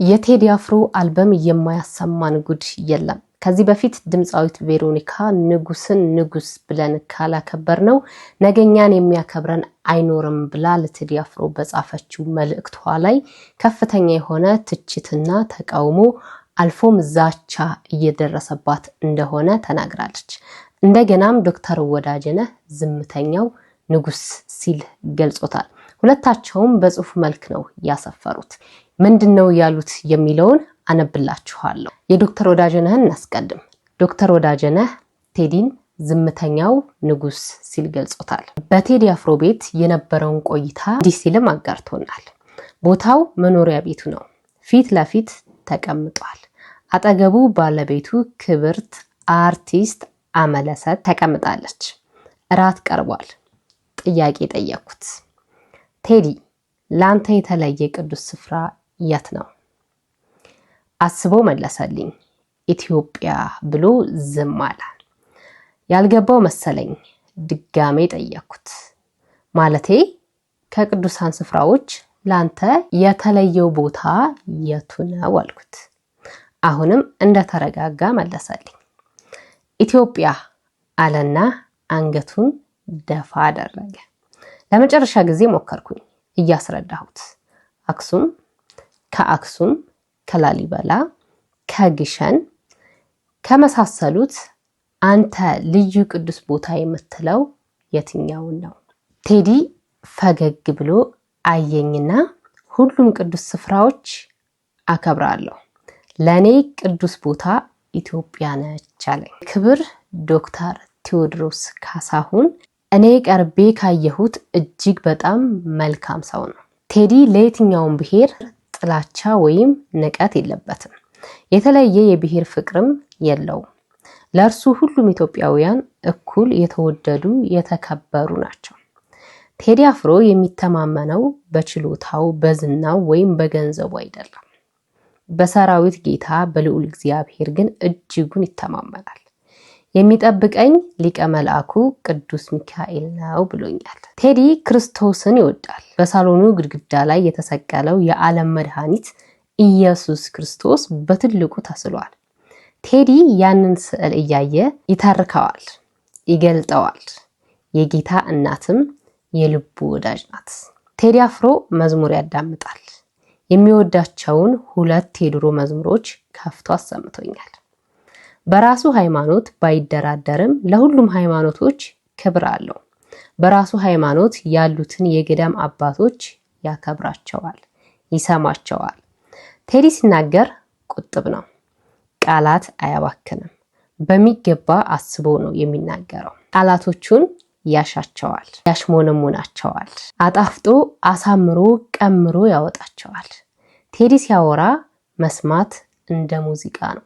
የቴዲ አፍሮ አልበም የማያሰማን ጉድ የለም። ከዚህ በፊት ድምፃዊት ቬሮኒካ ንጉስን ንጉስ ብለን ካላከበርነው ነገኛን የሚያከብረን አይኖርም ብላ ለቴዲ አፍሮ በጻፈችው መልእክቷ ላይ ከፍተኛ የሆነ ትችትና ተቃውሞ አልፎም ዛቻ እየደረሰባት እንደሆነ ተናግራለች። እንደገናም ዶክተር ወዳጀነህ ዝምተኛው ንጉስ ሲል ገልጾታል። ሁለታቸውም በጽሁፍ መልክ ነው ያሰፈሩት። ምንድነው ያሉት የሚለውን አነብላችኋለሁ። የዶክተር ወዳጀነህን እናስቀድም። ዶክተር ወዳጀነህ ቴዲን ዝምተኛው ንጉስ ሲል ገልጾታል። በቴዲ አፍሮ ቤት የነበረውን ቆይታ እንዲህ ሲልም አጋርቶናል። ቦታው መኖሪያ ቤቱ ነው። ፊት ለፊት ተቀምጧል። አጠገቡ ባለቤቱ ክብርት አርቲስት አመለሰት ተቀምጣለች። እራት ቀርቧል። ጥያቄ ጠየቅኩት። ቴዲ ላንተ የተለየ ቅዱስ ስፍራ የት ነው? አስቦ መለሰልኝ። ኢትዮጵያ ብሎ ዝም አለ። ያልገባው መሰለኝ። ድጋሜ ጠየቅኩት። ማለቴ ከቅዱሳን ስፍራዎች ላንተ የተለየው ቦታ የቱ ነው አልኩት። አሁንም እንደተረጋጋ መለሰልኝ። ኢትዮጵያ አለና አንገቱን ደፋ አደረገ። ለመጨረሻ ጊዜ ሞከርኩኝ እያስረዳሁት። አክሱም፣ ከአክሱም፣ ከላሊበላ፣ ከግሸን ከመሳሰሉት አንተ ልዩ ቅዱስ ቦታ የምትለው የትኛውን ነው? ቴዲ ፈገግ ብሎ አየኝና ሁሉም ቅዱስ ስፍራዎች አከብራለሁ፣ ለኔ ቅዱስ ቦታ ኢትዮጵያ ነች አለኝ። ክብር ዶክተር ቴዎድሮስ ካሳሁን እኔ ቀርቤ ካየሁት እጅግ በጣም መልካም ሰው ነው። ቴዲ ለየትኛውም ብሔር ጥላቻ ወይም ንቀት የለበትም። የተለየ የብሔር ፍቅርም የለውም። ለእርሱ ሁሉም ኢትዮጵያውያን እኩል የተወደዱ የተከበሩ ናቸው። ቴዲ አፍሮ የሚተማመነው በችሎታው በዝናው ወይም በገንዘቡ አይደለም። በሰራዊት ጌታ በልዑል እግዚአብሔር ግን እጅጉን ይተማመናል። የሚጠብቀኝ ሊቀ መልአኩ ቅዱስ ሚካኤል ነው ብሎኛል። ቴዲ ክርስቶስን ይወዳል። በሳሎኑ ግድግዳ ላይ የተሰቀለው የዓለም መድኃኒት ኢየሱስ ክርስቶስ በትልቁ ተስሏል። ቴዲ ያንን ስዕል እያየ ይተርከዋል፣ ይገልጠዋል። የጌታ እናትም የልቡ ወዳጅ ናት። ቴዲ አፍሮ መዝሙር ያዳምጣል። የሚወዳቸውን 2 የድሮ መዝሙሮች ከፍቶ አሰምቶኛል። በራሱ ሃይማኖት ባይደራደርም ለሁሉም ሃይማኖቶች ክብር አለው። በራሱ ሃይማኖት ያሉትን የገዳም አባቶች ያከብራቸዋል፣ ይሰማቸዋል። ቴዲ ሲናገር ቁጥብ ነው። ቃላት አያባክንም። በሚገባ አስቦ ነው የሚናገረው። ቃላቶቹን ያሻቸዋል፣ ያሽሞነሙናቸዋል። አጣፍጦ አሳምሮ ቀምሮ ያወጣቸዋል። ቴዲ ሲያወራ መስማት እንደ ሙዚቃ ነው።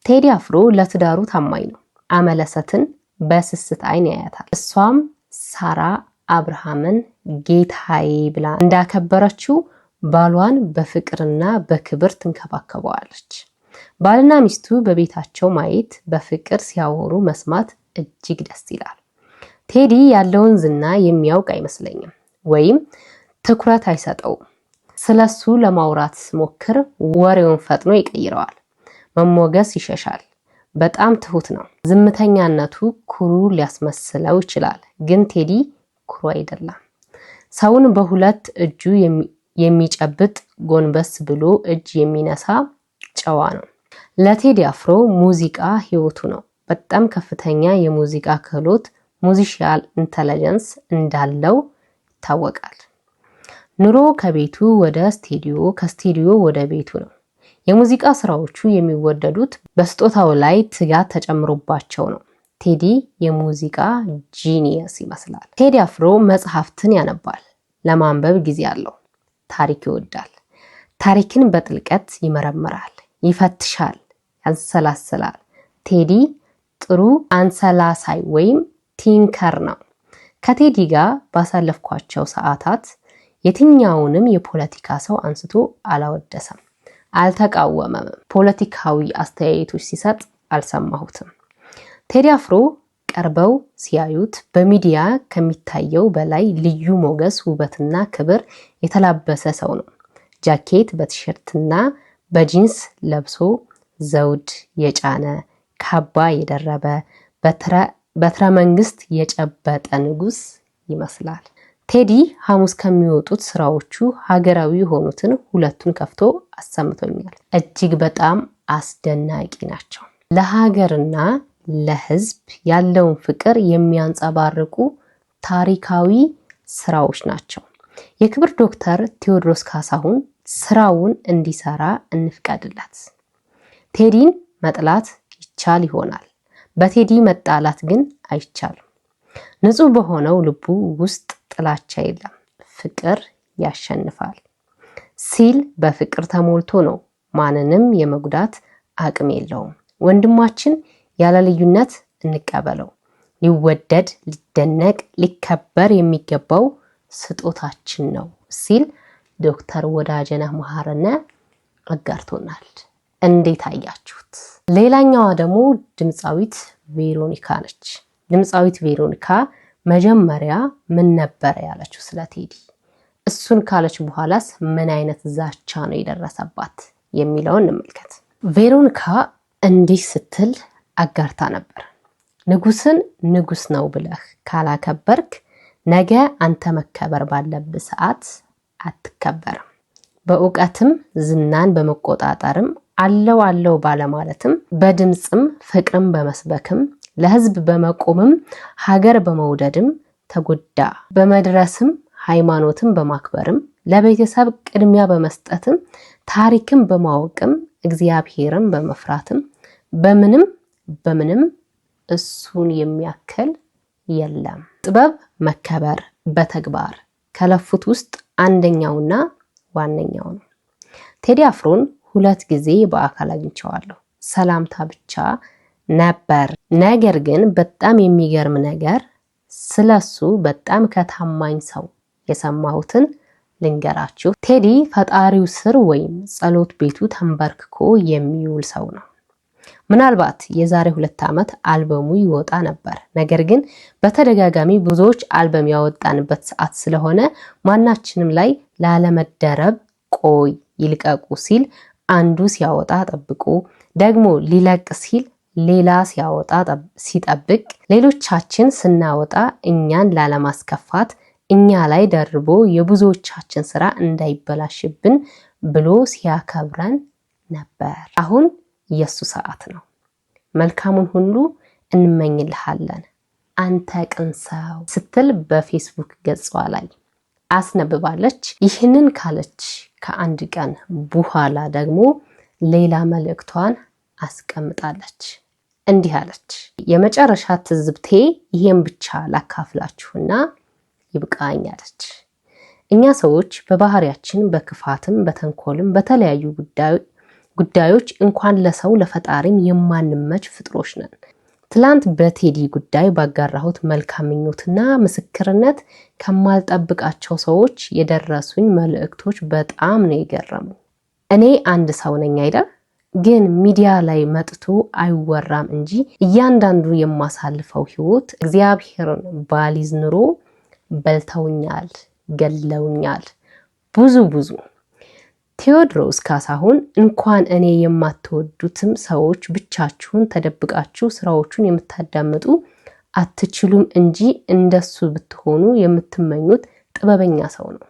ቴዲ አፍሮ ለትዳሩ ታማኝ ነው። አመለሰትን በስስት አይን ያያታል። እሷም ሳራ አብርሃምን ጌታዬ ብላ እንዳከበረችው ባሏን በፍቅርና በክብር ትንከባከበዋለች። ባልና ሚስቱ በቤታቸው ማየት፣ በፍቅር ሲያወሩ መስማት እጅግ ደስ ይላል። ቴዲ ያለውን ዝና የሚያውቅ አይመስለኝም፣ ወይም ትኩረት አይሰጠውም። ስለሱ ለማውራት ሲሞክር ወሬውን ፈጥኖ ይቀይረዋል። መሞገስ ይሸሻል። በጣም ትሁት ነው። ዝምተኛነቱ ኩሩ ሊያስመስለው ይችላል፣ ግን ቴዲ ኩሩ አይደለም። ሰውን በሁለት እጁ የሚጨብጥ ጎንበስ ብሎ እጅ የሚነሳ ጨዋ ነው። ለቴዲ አፍሮ ሙዚቃ ህይወቱ ነው። በጣም ከፍተኛ የሙዚቃ ክህሎት ሙዚሻል ኢንተለጀንስ እንዳለው ይታወቃል። ኑሮ ከቤቱ ወደ ስቱዲዮ፣ ከስቱዲዮ ወደ ቤቱ ነው። የሙዚቃ ስራዎቹ የሚወደዱት በስጦታው ላይ ትጋት ተጨምሮባቸው ነው። ቴዲ የሙዚቃ ጂኒየስ ይመስላል። ቴዲ አፍሮ መጽሐፍትን ያነባል። ለማንበብ ጊዜ አለው። ታሪክ ይወዳል። ታሪክን በጥልቀት ይመረምራል፣ ይፈትሻል፣ ያንሰላስላል። ቴዲ ጥሩ አንሰላሳይ ወይም ቲንከር ነው። ከቴዲ ጋር ባሳለፍኳቸው ሰዓታት የትኛውንም የፖለቲካ ሰው አንስቶ አላወደሰም፣ አልተቃወመም። ፖለቲካዊ አስተያየቶች ሲሰጥ አልሰማሁትም። ቴዲ አፍሮ ቀርበው ሲያዩት በሚዲያ ከሚታየው በላይ ልዩ ሞገስ፣ ውበትና ክብር የተላበሰ ሰው ነው። ጃኬት በቲሸርትና በጂንስ ለብሶ ዘውድ የጫነ ካባ የደረበ በትረ መንግስት የጨበጠ ንጉስ ይመስላል። ቴዲ ሐሙስ ከሚወጡት ስራዎቹ ሀገራዊ የሆኑትን ሁለቱን ከፍቶ አሰምቶኛል። እጅግ በጣም አስደናቂ ናቸው። ለሀገርና ለህዝብ ያለውን ፍቅር የሚያንጸባርቁ ታሪካዊ ስራዎች ናቸው። የክብር ዶክተር ቴዎድሮስ ካሳሁን ስራውን እንዲሰራ እንፍቀድለት። ቴዲን መጥላት ይቻል ይሆናል፣ በቴዲ መጣላት ግን አይቻልም። ንጹህ በሆነው ልቡ ውስጥ ጥላቻ የለም፣ ፍቅር ያሸንፋል ሲል በፍቅር ተሞልቶ ነው። ማንንም የመጉዳት አቅም የለውም። ወንድማችን ያለ ልዩነት እንቀበለው። ሊወደድ፣ ሊደነቅ፣ ሊከበር የሚገባው ስጦታችን ነው ሲል ዶክተር ወዳጀነህ መሐረነ አጋርቶናል። እንዴት አያችሁት? ሌላኛዋ ደግሞ ድምፃዊት ቬሮኒካ ነች። ድምፃዊት ቬሮኒካ መጀመሪያ ምን ነበር ያለችው ስለ ቴዲ? እሱን ካለች በኋላስ ምን አይነት ዛቻ ነው የደረሰባት የሚለውን እንመልከት። ቬሮኒካ እንዲህ ስትል አጋርታ ነበር። ንጉስን ንጉስ ነው ብለህ ካላከበርክ ነገ አንተ መከበር ባለብህ ሰዓት አትከበርም። በእውቀትም ዝናን በመቆጣጠርም አለው ባለማለትም በድምጽም ፍቅርም በመስበክም ለህዝብ በመቆምም ሀገር በመውደድም ተጎዳ። በመድረስም ሃይማኖትን በማክበርም ለቤተሰብ ቅድሚያ በመስጠትም ታሪክን በማወቅም እግዚአብሔርን በመፍራትም በምንም እሱን የሚያከል የለም። ጥበብ መከበር በተግባር ከለፉት ውስጥ አንደኛውና ዋነኛው ነው። ቴዲ አፍሮን 2 ጊዜ በአካል አግኝቼዋለሁ። ሰላምታ ብቻ ነበር። ነገር ግን በጣም የሚገርም ነገር ስለሱ በጣም ከታማኝ ሰው የሰማሁትን ልንገራችሁ። ቴዲ ፈጣሪው ስር ወይም ጸሎት ቤቱ ተንበርክኮ የሚውል ሰው ነው። ምናልባት የዛሬ 2 ዓመት አልበሙ ይወጣ ነበር። ነገር ግን በተደጋጋሚ ብዙዎች አልበም ያወጣንበት ሰዓት ስለሆነ ማናችንም ላይ ላለመደረብ ቆይ ይልቀቁ ሲል አንዱ ሲያወጣ ጠብቁ፣ ደግሞ ሊለቅ ሲል ሌላ ሲያወጣ ሲጠብቅ፣ ሌሎቻችን ስናወጣ እኛን ላለማስከፋት እኛ ላይ ደርቦ የብዙዎቻችን ስራ እንዳይበላሽብን ብሎ ሲያከብረን ነበር። አሁን የሱ ሰዓት ነው። መልካሙን ሁሉ እንመኝልሃለን አንተ ቅን ሰው ስትል በፌስቡክ ገጿ ላይ አስነብባለች። ይህንን ካለች ከአንድ ቀን በኋላ ደግሞ ሌላ መልእክቷን አስቀምጣለች። እንዲህ አለች። የመጨረሻ ትዝብቴ ይሄን ብቻ ላካፍላችሁና ይብቃኝ አለች። እኛ ሰዎች በባህሪያችን በክፋትም በተንኮልም በተለያዩ ጉዳዮች እንኳን ለሰው ለፈጣሪም የማንመች ፍጥሮች ነን። ትላንት በቴዲ ጉዳይ ባጋራሁት መልካም ምኞትና ምስክርነት ከማልጠብቃቸው ሰዎች የደረሱኝ መልእክቶች በጣም ነው የገረሙ። እኔ አንድ ሰው ነኝ አይደል? ግን ሚዲያ ላይ መጥቶ አይወራም እንጂ እያንዳንዱ የማሳልፈው ህይወት እግዚአብሔርን ባሊዝ ኑሮ በልተውኛል፣ ገለውኛል። ብዙ ቴዎድሮስ ካሳሁን እንኳን እኔ የማትወዱትም ሰዎች ብቻችሁን ተደብቃችሁ ስራዎቹን የምታዳምጡ አትችሉም እንጂ እንደሱ ብትሆኑ የምትመኙት ጥበበኛ ሰው ነው።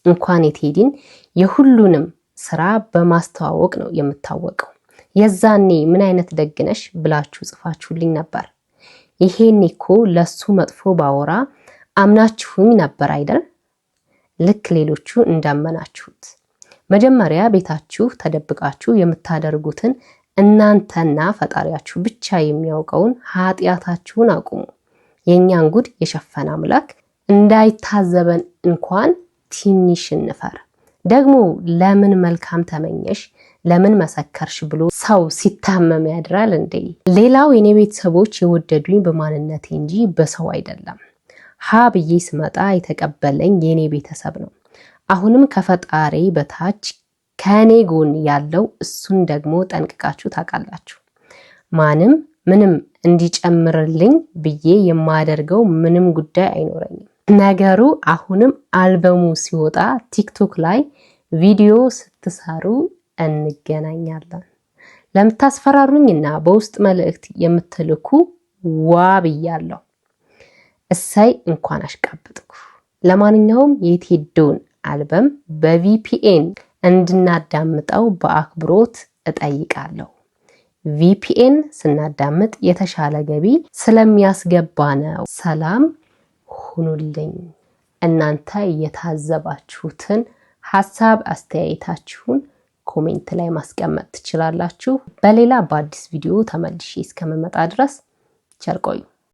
እንኳን የቴዲን የሁሉንም ስራ በማስተዋወቅ ነው የምታወቀው። የዛኔ ምን አይነት ደግነሽ ብላችሁ ጽፋችሁልኝ ነበር። ይሄኔ እኮ ለሱ መጥፎ ባወራ አምናችሁኝ ነበር አይደል? ልክ ሌሎቹ እንዳመናችሁት። መጀመሪያ ቤታችሁ ተደብቃችሁ የምታደርጉትን እናንተና ፈጣሪያችሁ ብቻ የሚያውቀውን ኃጢአታችሁን አቁሙ። የኛን ጉድ የሸፈነ አምላክ እንዳይታዘበን እንኳን ትንሽ እንፈር። ደግሞ ለምን መልካም ተመኘሽ፣ ለምን መሰከርሽ ብሎ ሰው ሲታመም ያድራል እንዴ? ሌላው የኔ ቤተሰቦች የወደዱኝ በማንነቴ እንጂ በሰው አይደለም። ሀ ብዬ ስመጣ የተቀበለኝ የኔ ቤተሰብ ነው። አሁንም ከፈጣሪ በታች ከኔ ጎን ያለው እሱን ደግሞ ጠንቅቃችሁ ታውቃላችሁ። ማንም ምንም እንዲጨምርልኝ ብዬ የማደርገው ምንም ጉዳይ አይኖረኝም። ነገሩ አሁንም አልበሙ ሲወጣ ቲክቶክ ላይ ቪዲዮ ስትሰሩ እንገናኛለን። ለምታስፈራሩኝና በውስጥ መልእክት የምትልኩ ዋብያለሁ። እሰይ እንኳን አሽቃብጥኩ። ለማንኛውም የቴዶን አልበም በቪፒኤን እንድናዳምጠው በአክብሮት እጠይቃለሁ። ቪፒኤን ስናዳምጥ የተሻለ ገቢ ስለሚያስገባ ነው። ሰላም ሁኑልኝ። እናንተ የታዘባችሁትን ሐሳብ አስተያየታችሁን ኮሜንት ላይ ማስቀመጥ ትችላላችሁ። በሌላ በአዲስ ቪዲዮ ተመልሼ እስከመመጣ ድረስ ቸር ቆዩ።